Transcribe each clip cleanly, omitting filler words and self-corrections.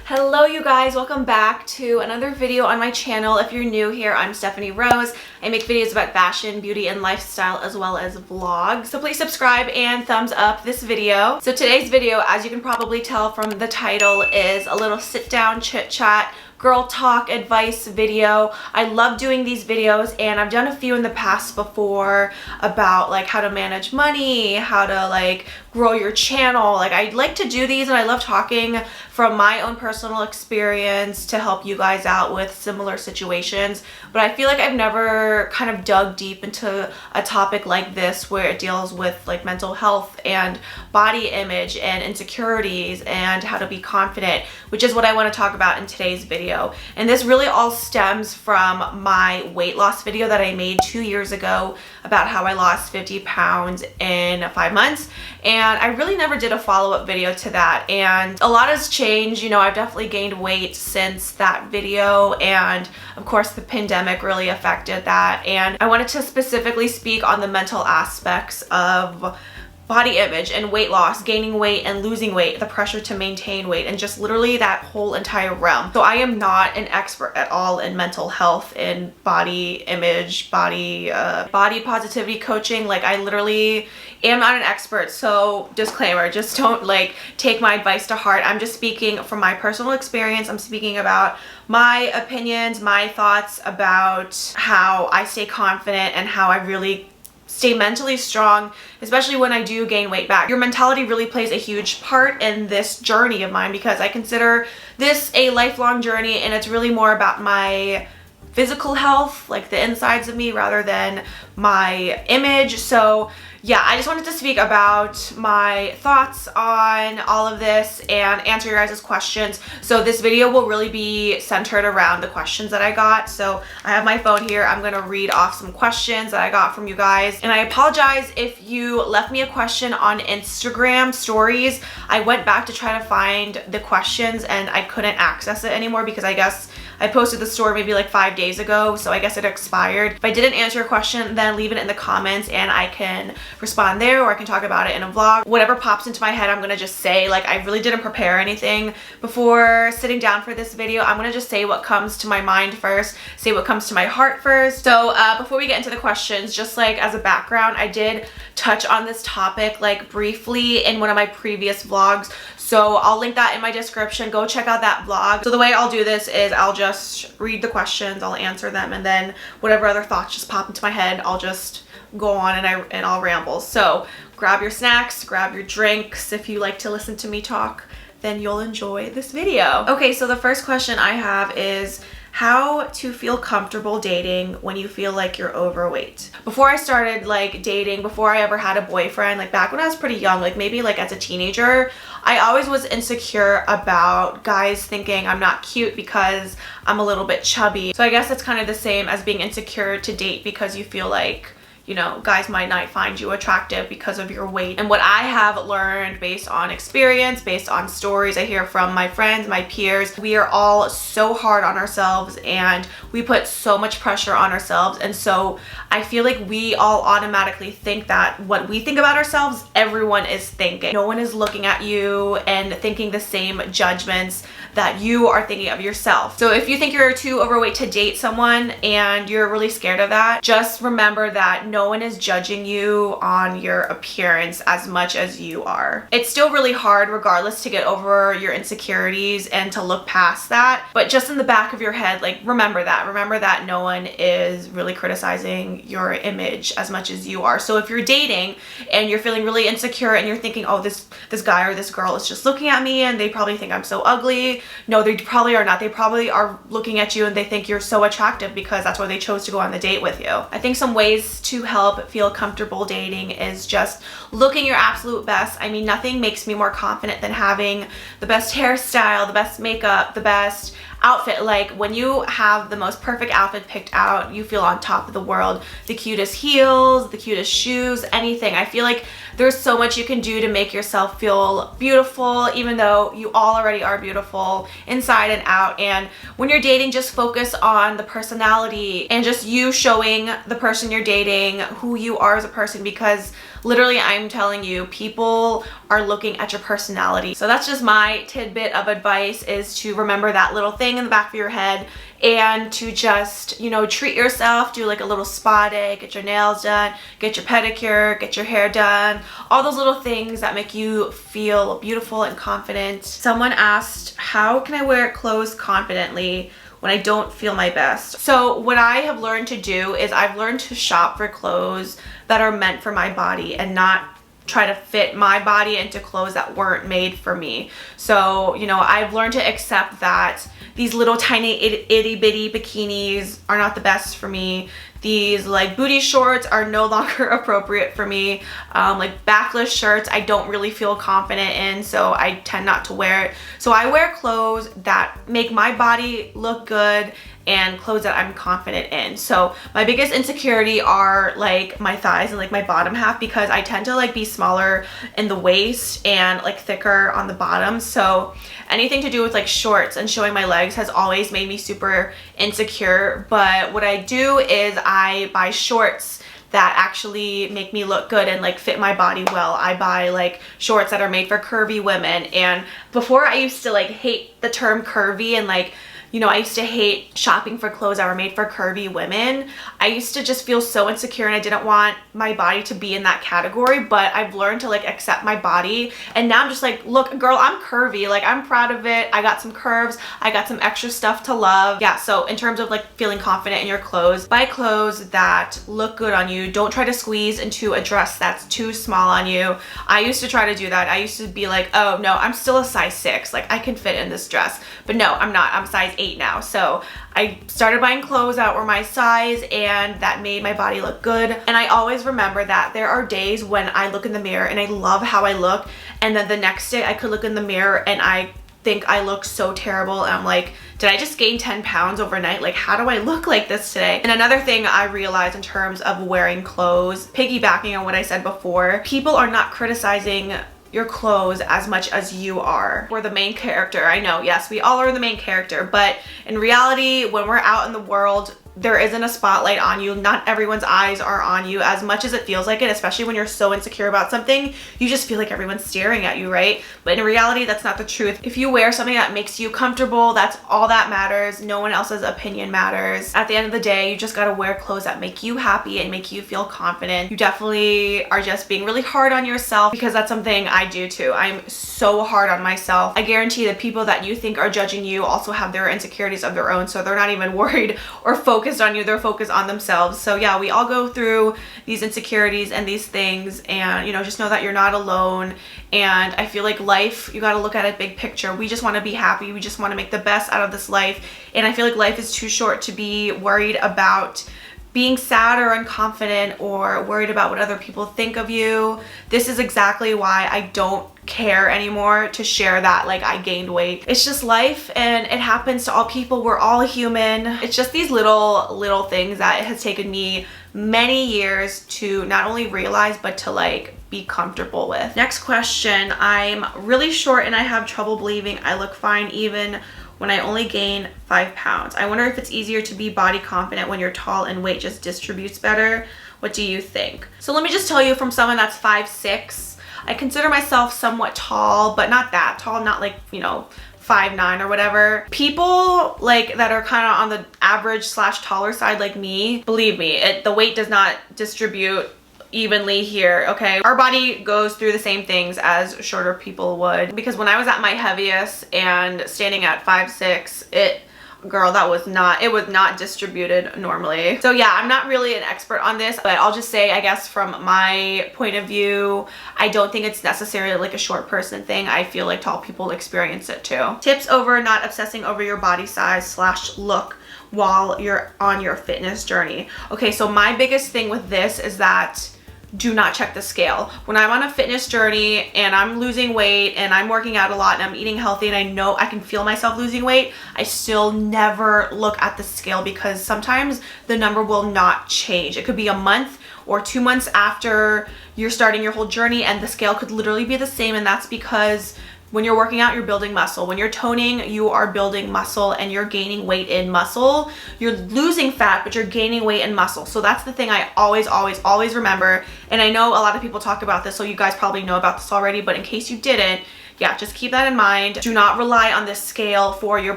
Hello you guys, welcome back to another video on my channel. If you're new here, I'm Stephanie Rose. I make videos about fashion, beauty, and lifestyle as well as vlogs. So please subscribe and thumbs up this video. So today's video, as you can probably tell from the title, is a little sit down chit chat girl talk advice video. I love doing these videos and I've done a few in the past before about like how to manage money, how to like grow your channel. Like I like to do these and I love talking from my own personal experience to help you guys out with similar situations. But I feel like I've never kind of dug deep into a topic like this where it deals with like mental health and body image and insecurities and how to be confident, which is what I want to talk about in today's video. And this really all stems from my weight loss video that I made 2 years ago about how I lost 50 pounds in 5 months. And I really never did a follow-up video to that. And a lot has changed. You know, I've definitely gained weight since that video. And of course, the pandemic really affected that. And I wanted to specifically speak on the mental aspects of body image and weight loss, gaining weight and losing weight, the pressure to maintain weight, and just literally that whole entire realm. So I am not an expert at all in mental health and body image, body positivity coaching. Like I literally am not an expert. So disclaimer, just don't like take my advice to heart. I'm just speaking from my personal experience. I'm speaking about my opinions, my thoughts about how I stay confident and how I really stay mentally strong, especially when I do gain weight back. Your mentality really plays a huge part in this journey of mine because I consider this a lifelong journey and it's really more about my physical health, like the insides of me, rather than my image. So yeah, I just wanted to speak about my thoughts on all of this and answer your guys' questions. So this video will really be centered around the questions that I got. So I have my phone here. I'm gonna read off some questions that I got from you guys. And I apologize if you left me a question on Instagram stories. I went back to try to find the questions and I couldn't access it anymore because I guess I posted the story maybe like 5 days ago, so I guess it expired. If I didn't answer your question, then leave it in the comments and I can respond there, or I can talk about it in a vlog. Whatever pops into my head, I'm gonna just say. Like I really didn't prepare anything before sitting down for this video. I'm gonna just say what comes to my mind first, say what comes to my heart first. So before we get into the questions, just like as a background, I did touch on this topic like briefly in one of my previous vlogs. So I'll link that in my description. Go check out that vlog. So the way I'll do this is I'll just read the questions, I'll answer them, and then whatever other thoughts just pop into my head, I'll just go on and I'll ramble. So grab your snacks, grab your drinks. If you like to listen to me talk, then you'll enjoy this video. Okay, so the first question I have is how to feel comfortable dating when you feel like you're overweight. Before I started like dating, before I ever had a boyfriend, like back when I was pretty young, like maybe like as a teenager, I always was insecure about guys thinking I'm not cute because I'm a little bit chubby. So I guess it's kind of the same as being insecure to date because you feel like, you know, guys might not find you attractive because of your weight. And what I have learned based on experience, based on stories I hear from my friends, my peers, we are all so hard on ourselves and we put so much pressure on ourselves. And so I feel like we all automatically think that what we think about ourselves, everyone is thinking. No one is looking at you and thinking the same judgments that you are thinking of yourself. So if you think you're too overweight to date someone and you're really scared of that, just remember that no one is judging you on your appearance as much as you are. It's still really hard regardless to get over your insecurities and to look past that, but just in the back of your head, like remember that no one is really criticizing your image as much as you are. So if you're dating and you're feeling really insecure and you're thinking, oh, this guy or this girl is just looking at me and they probably think I'm so ugly. No, they probably are not. They probably are looking at you and they think you're so attractive because that's why they chose to go on the date with you. I think some ways to help feel comfortable dating is just looking your absolute best. I mean, nothing makes me more confident than having the best hairstyle, the best makeup, the best outfit. Like when you have the most perfect outfit picked out, you feel on top of the world. The cutest heels, the cutest shoes, anything. I feel like there's so much you can do to make yourself feel beautiful, even though you all already are beautiful inside and out. And when you're dating, just focus on the personality and just you showing the person you're dating accepting who you are as a person, because literally I'm telling you, people are looking at your personality. So that's just my tidbit of advice, is to remember that little thing in the back of your head and to just, you know, treat yourself, do like a little spa day, get your nails done, get your pedicure, get your hair done, all those little things that make you feel beautiful and confident. Someone asked, how can I wear clothes confidently when I don't feel my best? So what I have learned to do is I've learned to shop for clothes that are meant for my body and not try to fit my body into clothes that weren't made for me. So, you know, I've learned to accept that these little tiny itty bitty bikinis are not the best for me. These like booty shorts are no longer appropriate for me. Like backless shirts I don't really feel confident in, so I tend not to wear it. So I wear clothes that make my body look good and clothes that I'm confident in. So my biggest insecurity are like my thighs and like my bottom half, because I tend to like be smaller in the waist and like thicker on the bottom. So anything to do with like shorts and showing my legs has always made me super insecure. But what I do is I buy shorts that actually make me look good and like fit my body well. I buy like shorts that are made for curvy women. And before, I used to like hate the term curvy, and like, you know, I used to hate shopping for clothes that were made for curvy women. I used to just feel so insecure and I didn't want my body to be in that category, but I've learned to like accept my body. And now I'm just like, look, girl, I'm curvy. Like, I'm proud of it. I got some curves. I got some extra stuff to love. Yeah, so in terms of like feeling confident in your clothes, buy clothes that look good on you. Don't try to squeeze into a dress that's too small on you. I used to try to do that. I used to be like, oh no, I'm still a size 6. Like, I can fit in this dress. But no, I'm not. I'm size 8 now. So I started buying clothes that were my size and that made my body look good. And I always remember that there are days when I look in the mirror and I love how I look, and then the next day I could look in the mirror and I think I look so terrible, and I'm like, did I just gain 10 pounds overnight? Like, how do I look like this today? And another thing I realized in terms of wearing clothes, piggybacking on what I said before, people are not criticizing your clothes as much as you are. We're the main character. I know, yes, we all are the main character, but in reality, when we're out in the world, there isn't a spotlight on you. Not everyone's eyes are on you as much as it feels like it, especially when you're so insecure about something. You just feel like everyone's staring at you, right? But in reality, that's not the truth. If you wear something that makes you comfortable, that's all that matters. No one else's opinion matters. At the end of the day, you just gotta wear clothes that make you happy and make you feel confident. You definitely are just being really hard on yourself, because that's something I do too. I'm so hard on myself. I guarantee the people that you think are judging you also have their insecurities of their own, so they're not even worried or focused on you, they're focused on themselves. So yeah, we all go through these insecurities and these things, and you know, just know that you're not alone. And I feel like life, you got to look at it big picture. We just want to be happy. We just want to make the best out of this life. And I feel like life is too short to be worried about being sad or unconfident or worried about what other people think of you. This is exactly why I don't care anymore to share that like I gained weight. It's just life, and it happens to all people. We're all human. It's just these little things that it has taken me many years to not only realize, but to like be comfortable with. Next question. I'm really short and I have trouble believing I look fine even when I only gain 5 pounds. I wonder if it's easier to be body confident when you're tall and weight just distributes better. What do you think? So let me just tell you, from someone that's 5'6", I consider myself somewhat tall, but not that tall, not like, you know, 5'9" or whatever. People like that are kind of on the average / taller side like me, believe me, the weight does not distribute evenly here, okay? Our body goes through the same things as shorter people would, because when I was at my heaviest and standing at 5'6", girl, it was not distributed normally. So yeah, I'm not really an expert on this, but I'll just say, I guess from my point of view, I don't think it's necessarily like a short person thing. I feel like tall people experience it too. Tips over not obsessing over your body size / look while you're on your fitness journey. Okay, so my biggest thing with this is that do not check the scale. When I'm on a fitness journey and I'm losing weight and I'm working out a lot and I'm eating healthy and I know I can feel myself losing weight, I still never look at the scale, because sometimes the number will not change. It could be a month or 2 months after you're starting your whole journey and the scale could literally be the same, and that's because when you're working out, you're building muscle. When you're toning, you are building muscle and you're gaining weight in muscle. You're losing fat, but you're gaining weight in muscle. So that's the thing I always remember. And I know a lot of people talk about this, so you guys probably know about this already, but in case you didn't, yeah, just keep that in mind. Do not rely on this scale for your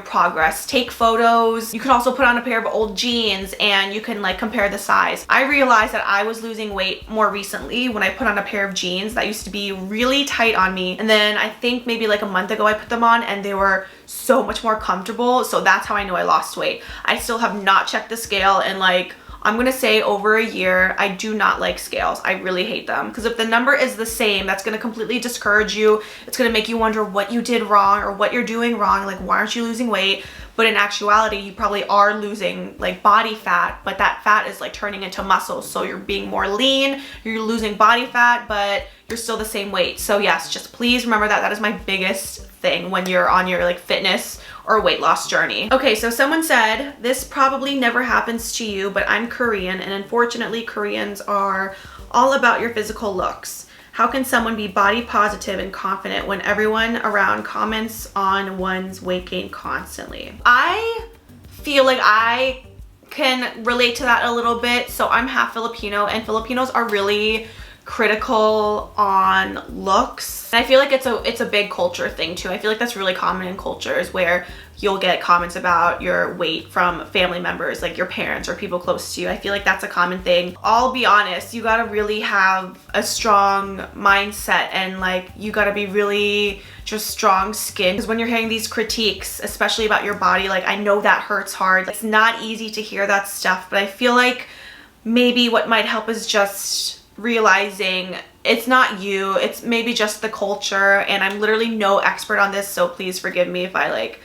progress. Take photos. You can also put on a pair of old jeans and you can like compare the size. I realized that I was losing weight more recently when I put on a pair of jeans that used to be really tight on me. And then I think maybe like a month ago I put them on and they were so much more comfortable. So that's how I know I lost weight. I still have not checked the scale in like, I'm gonna say over a year. I do not like scales. I really hate them because if the number is the same, that's gonna completely discourage you. It's gonna make you wonder what you did wrong or what you're doing wrong. Like, why aren't you losing weight? But in actuality, you probably are losing like body fat, but that fat is like turning into muscle. So you're being more lean, you're losing body fat, but you're still the same weight. So yes, just please remember that. That is my biggest thing when you're on your like fitness or weight loss journey. Okay, so someone said, this probably never happens to you, but I'm Korean and unfortunately Koreans are all about your physical looks. How can someone be body positive and confident when everyone around comments on one's weight gain constantly? I feel like I can relate to that a little bit. So I'm half Filipino and Filipinos are really critical on looks. And I feel like it's a big culture thing too. I feel like that's really common in cultures where you'll get comments about your weight from family members, like your parents or people close to you. I feel like that's a common thing. I'll be honest, you gotta really have a strong mindset and like you gotta be really just strong skin, because when you're hearing these critiques, especially about your body, like I know that hurts hard. It's not easy to hear that stuff, but I feel like maybe what might help is just realizing it's not you, it's maybe just the culture. And I'm literally no expert on this, so please forgive me if I like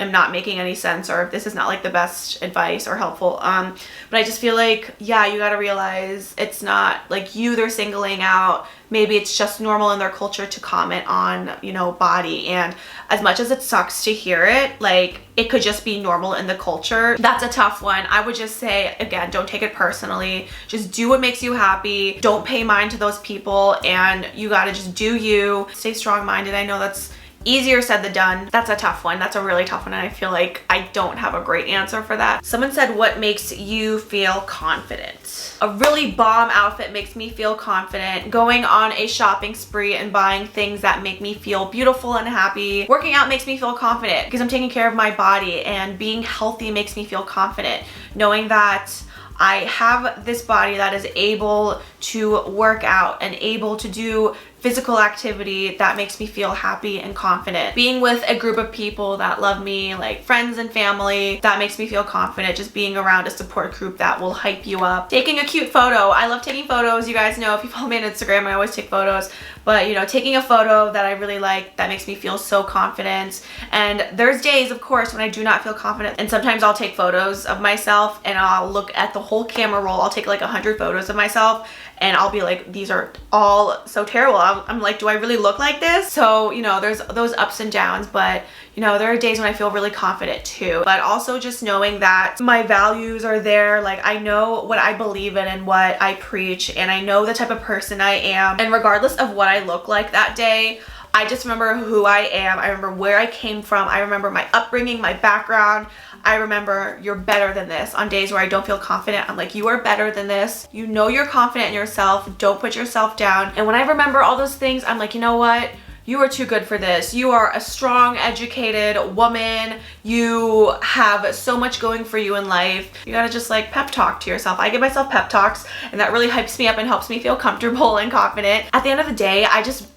am not making any sense or if this is not like the best advice or helpful. But I just feel like, yeah, you gotta realize it's not like you they're singling out. Maybe it's just normal in their culture to comment on, you know, body. And as much as it sucks to hear it, like it could just be normal in the culture. That's a tough one. I would just say, again, don't take it personally. Just do what makes you happy. Don't pay mind to those people and you gotta just do you. Stay strong-minded. I know that's easier said than done. That's a tough one. That's a really tough one. And I feel like I don't have a great answer for that. Someone said, what makes you feel confident? A really bomb outfit makes me feel confident. Going on a shopping spree and buying things that make me feel beautiful and happy. Working out makes me feel confident because I'm taking care of my body, and being healthy makes me feel confident. Knowing that I have this body that is able to work out and able to do physical activity, that makes me feel happy and confident. Being with a group of people that love me, like friends and family, that makes me feel confident. Just being around a support group that will hype you up. Taking a cute photo. I love taking photos. You guys know if you follow me on Instagram, I always take photos. But you know, taking a photo that I really like, that makes me feel so confident. And there's days, of course, when I do not feel confident. And sometimes I'll take photos of myself and I'll look at the whole camera roll. I'll take like 100 photos of myself and I'll be like, these are all so terrible. I'm like, do I really look like this? So, you know, there's those ups and downs, but you know, there are days when I feel really confident too. But also just knowing that my values are there. Like I know what I believe in and what I preach, and I know the type of person I am. And regardless of what I look like that day, I just remember who I am. I remember where I came from. I remember my upbringing, my background. I remember you're better than this. On days where I don't feel confident, I'm like, you are better than this. You know you're confident in yourself. Don't put yourself down. And when I remember all those things, I'm like, you know what? You are too good for this. You are a strong, educated woman. You have so much going for you in life. You gotta just like pep talk to yourself. I give myself pep talks and that really hypes me up and helps me feel comfortable and confident. At the end of the day, I just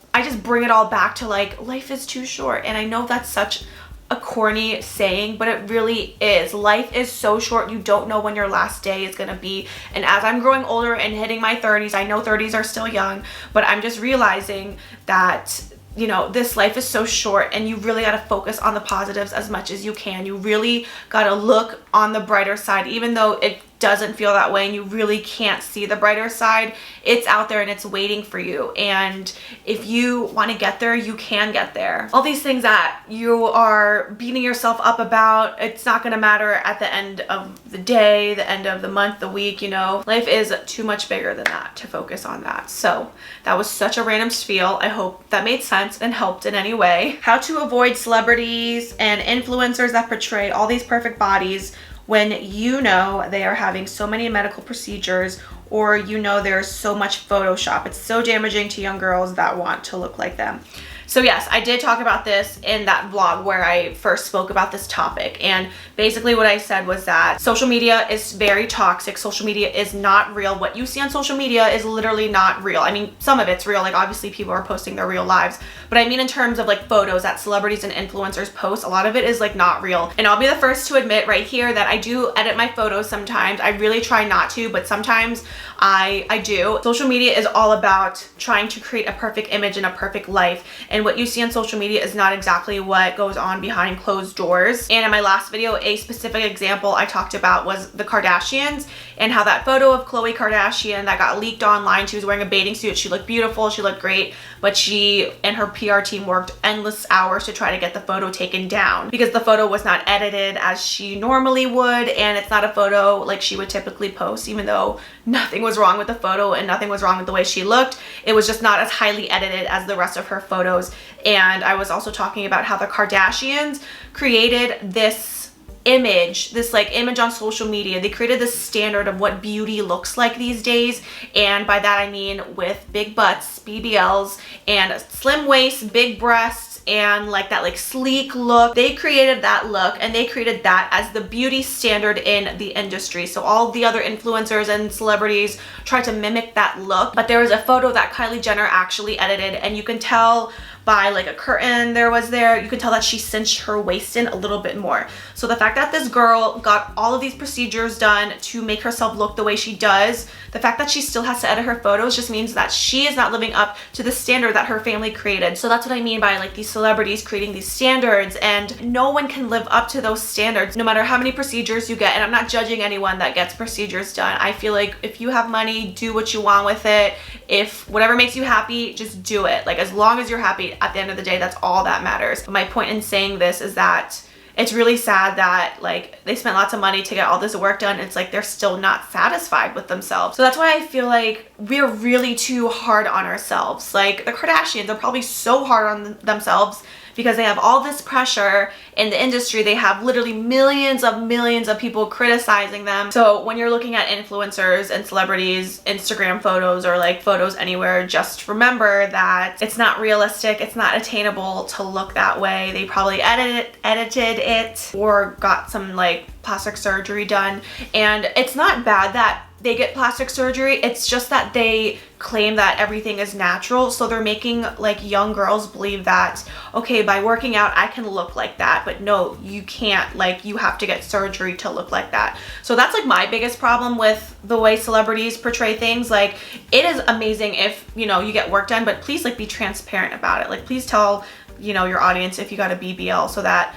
bring it all back to like, life is too short. And I know that's such a corny saying, but it really is. Life is so short. You don't know when your last day is gonna be. And as I'm growing older and hitting my 30s, I know 30s are still young, but I'm just realizing that, you know, this life is so short and you really got to focus on the positives as much as you can. You really got to look on the brighter side, even though it doesn't feel that way and you really can't see the brighter side, it's out there and it's waiting for you. And if you want to get there, you can get there. All these things that you are beating yourself up about, it's not going to matter at the end of the day, the end of the month, the week, you know. Life is too much bigger than that to focus on that. So that was such a random spiel. I hope that made sense and helped in any way. How to avoid celebrities and influencers that portray all these perfect bodies when you know they are having so many medical procedures, or you know there's so much Photoshop. It's so damaging to young girls that want to look like them. So yes, I did talk about this in that vlog where I first spoke about this topic. And basically what I said was that social media is very toxic. Social media is not real. What you see on social media is literally not real. I mean, some of it's real. Like obviously people are posting their real lives. But I mean in terms of like photos that celebrities and influencers post, a lot of it is like not real. And I'll be the first to admit right here that I do edit my photos sometimes. I really try not to, but sometimes I do. Social media is all about trying to create a perfect image and a perfect life. And what you see on social media is not exactly what goes on behind closed doors. And in my last video, a specific example I talked about was the Kardashians and how that photo of Khloe Kardashian that got leaked online, she was wearing a bathing suit, she looked beautiful, she looked great, but she and her PR team worked endless hours to try to get the photo taken down because the photo was not edited as she normally would, and it's not a photo like she would typically post, even though nothing was wrong with the photo and nothing was wrong with the way she looked. It was just not as highly edited as the rest of her photos. And I was also talking about how the Kardashians created this image, this like image on social media. They created this standard of what beauty looks like these days. And by that I mean with big butts, BBLs, and slim waists, big breasts, and like that like sleek look. They created that look and they created that as the beauty standard in the industry. So all the other influencers and celebrities tried to mimic that look. But there was a photo that Kylie Jenner actually edited, and you can tell by like a curtain you can tell that she cinched her waist in a little bit more. So the fact that this girl got all of these procedures done to make herself look the way she does, the fact that she still has to edit her photos just means that she is not living up to the standard that her family created. So that's what I mean by like these celebrities creating these standards, and no one can live up to those standards no matter how many procedures you get. And I'm not judging anyone that gets procedures done. I feel like if you have money, do what you want with it. If whatever makes you happy, just do it. Like as long as you're happy, at the end of the day, that's all that matters. But my point in saying this is that it's really sad that like they spent lots of money to get all this work done. It's like they're still not satisfied with themselves. So that's why I feel like we're really too hard on ourselves. Like the Kardashians are probably so hard on themselves because they have all this pressure in the industry. They have literally millions of people criticizing them. So when you're looking at influencers and celebrities, Instagram photos or like photos anywhere, just remember that it's not realistic. It's not attainable to look that way. They probably edited it or got some like plastic surgery done. And it's not bad that they get plastic surgery. It's just that they claim that everything is natural. So they're making like young girls believe that, okay, by working out, I can look like that. But no, you can't. Like you have to get surgery to look like that. So that's like my biggest problem with the way celebrities portray things. Like it is amazing if, you know, you get work done, but please like be transparent about it. Like please tell, you know, your audience if you got a BBL so that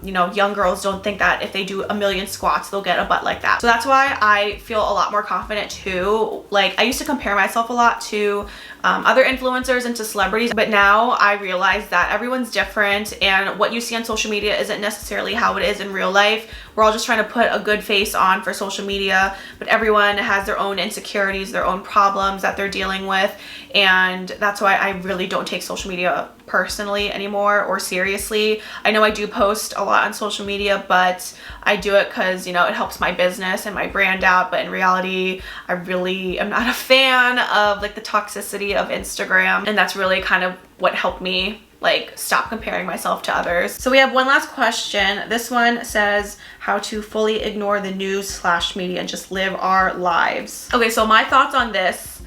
you know, young girls don't think that if they do a million squats, they'll get a butt like that. So that's why I feel a lot more confident too. Like I used to compare myself a lot to other influencers and to celebrities, but now I realize that everyone's different and what you see on social media isn't necessarily how it is in real life. We're all just trying to put a good face on for social media, but everyone has their own insecurities, their own problems that they're dealing with. And that's why I really don't take social media personally anymore or seriously. I know I do post a lot on social media, but I do it because, you know, it helps my business and my brand out. But in reality, I really am not a fan of like the toxicity of Instagram. And that's really kind of what helped me like stop comparing myself to others. So we have one last question. This one says how to fully ignore the news/media and just live our lives. Okay, so my thoughts on this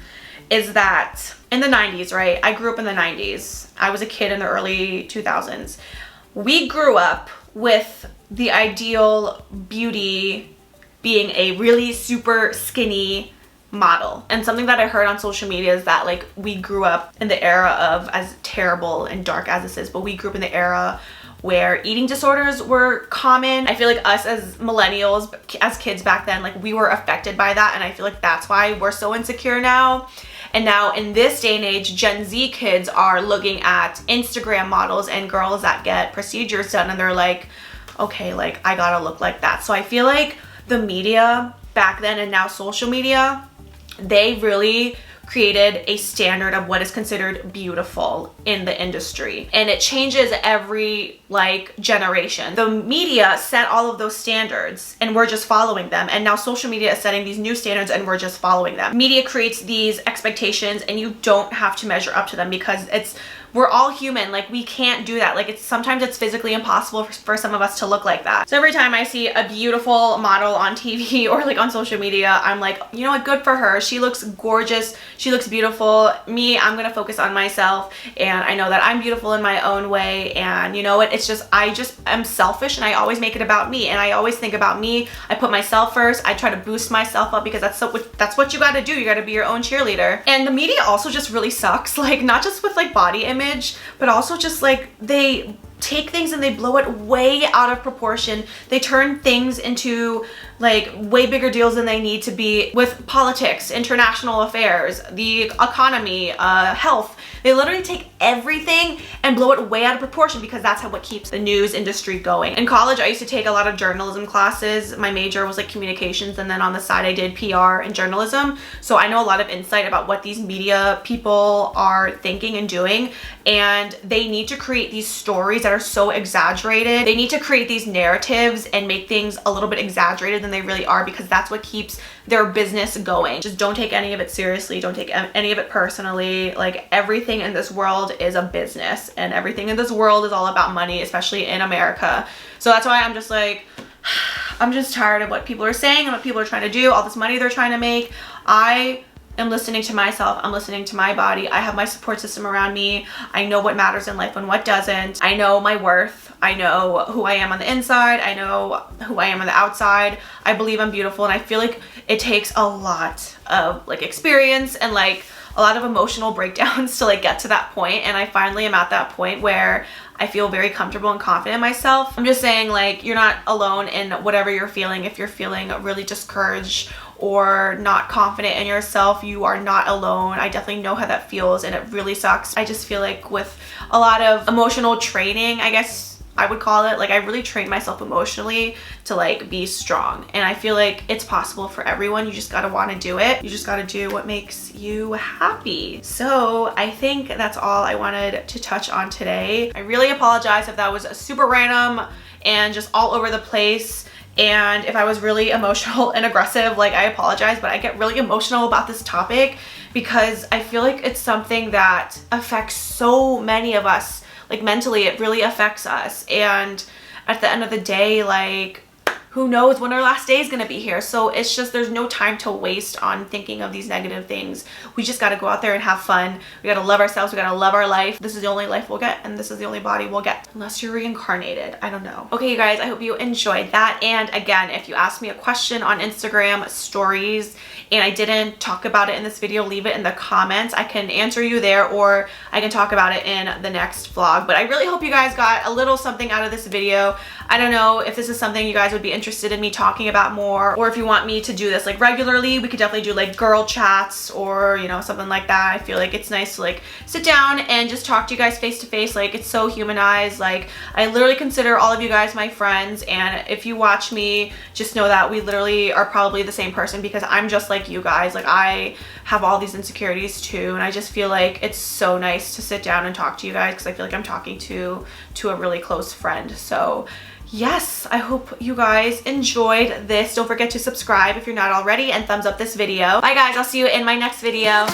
is that in the 90s, right? I grew up in the 90s. I was a kid in the early 2000s. We grew up with the ideal beauty being a really super skinny model. And something that I heard on social media is that like we grew up in the era of, as terrible and dark as this is, but we grew up in the era where eating disorders were common. I feel like us as millennials, as kids back then, like we were affected by that, and I feel like that's why we're so insecure now. And now in this day and age, Gen Z kids are looking at Instagram models and girls that get procedures done, and they're like, okay, like I gotta look like that. So I feel like the media back then and now social media, they really created a standard of what is considered beautiful in the industry, and it changes every like generation. The media set all of those standards and we're just following them, and now social media is setting these new standards and we're just following them. Media creates these expectations and you don't have to measure up to them because we're all human. Like we can't do that. Like sometimes it's physically impossible for some of us to look like that. So every time I see a beautiful model on TV or like on social media, I'm like, you know what, good for her. She looks gorgeous. She looks beautiful. Me, I'm gonna focus on myself, and I know that I'm beautiful in my own way. And you know what, it's just, I just am selfish and I always make it about me, and I always think about me. I put myself first. I try to boost myself up because that's what you gotta do. You gotta be your own cheerleader. And the media also just really sucks, like not just with like body image, but also just like they take things and they blow it way out of proportion. They turn things into like way bigger deals than they need to be with politics, international affairs, the economy, health. They literally take everything and blow it way out of proportion because that's what keeps the news industry going. In college, I used to take a lot of journalism classes. My major was like communications, and then on the side I did PR and journalism. So I know a lot of insight about what these media people are thinking and doing, and they need to create these stories that are so exaggerated. They need to create these narratives and make things a little bit exaggerated than they really are, because that's what keeps their business going. Just don't take any of it seriously. Don't take any of it personally. Like everything in this world is a business, and everything in this world is all about money, especially in America. So that's why I'm just like, I'm just tired of what people are saying and what people are trying to do, all this money they're trying to make. I am listening to myself. I'm listening to my body. I have my support system around me. I know what matters in life and what doesn't. I know my worth. I know who I am on the inside. I know who I am on the outside. I believe I'm beautiful, and I feel like it takes a lot of like experience and like a lot of emotional breakdowns to like get to that point. And I finally am at that point where I feel very comfortable and confident in myself. I'm just saying, like, you're not alone in whatever you're feeling. If you're feeling really discouraged or not confident in yourself, you are not alone. I definitely know how that feels, and it really sucks. I just feel like with a lot of emotional training, I guess I would call it, like I really trained myself emotionally to like be strong, and I feel like it's possible for everyone. You just gotta want to do it. You just gotta do what makes you happy. So I think that's all I wanted to touch on today. I really apologize if that was super random and just all over the place, and if I was really emotional and aggressive, like I apologize. But I get really emotional about this topic because I feel like it's something that affects so many of us. Like mentally, it really affects us, and at the end of the day, like who knows when our last day is gonna be here. So it's just, there's no time to waste on thinking of these negative things. We just gotta go out there and have fun. We gotta love ourselves. We gotta love our life. This is the only life we'll get, and this is the only body we'll get, unless you're reincarnated. I don't know. Okay, you guys, I hope you enjoyed that. And again, if you asked me a question on Instagram stories and I didn't talk about it in this video, leave it in the comments. I can answer you there, or I can talk about it in the next vlog. But I really hope you guys got a little something out of this video. I don't know if this is something you guys would be interested in me talking about more, or if you want me to do this like regularly. We could definitely do like girl chats or, you know, something like that. I feel like it's nice to like sit down and just talk to you guys face to face. Like it's so humanized. Like I literally consider all of you guys my friends, and if you watch me, just know that we literally are probably the same person, because I'm just like you guys. Like I have all these insecurities too, and I just feel like it's so nice to sit down and talk to you guys, because I feel like I'm talking to a really close friend. So yes, I hope you guys enjoyed this. Don't forget to subscribe if you're not already, and thumbs up this video. Bye guys, I'll see you in my next video.